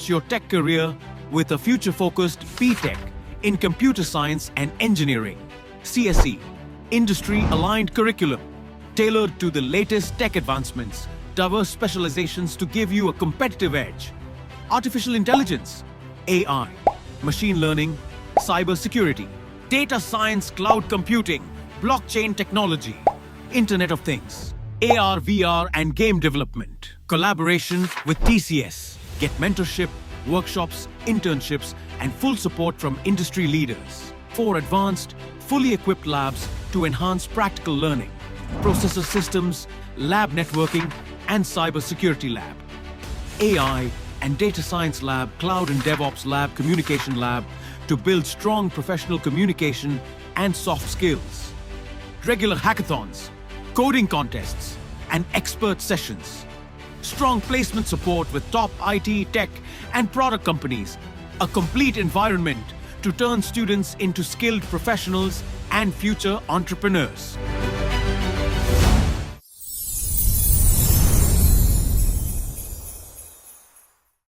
launch your tech career with a future-focused B.Tech in Computer Science and Engineering, CSE, industry-aligned curriculum, tailored to the latest tech advancements, diverse specializations to give you a competitive edge, artificial intelligence, AI, machine learning, cybersecurity, data science, cloud computing, blockchain technology, Internet of Things, AR, VR, and game development. Collaboration with TCS. Get mentorship, workshops, internships, and full support from industry leaders. 4 advanced, fully equipped labs to enhance practical learning. Processor systems, lab networking, and cybersecurity lab. AI and data science lab, cloud and DevOps lab, communication lab to build strong professional communication and soft skills. Regular hackathons, coding contests, and expert sessions. Strong placement support with top IT, tech, and product companies. A complete environment to turn students into skilled professionals and future entrepreneurs.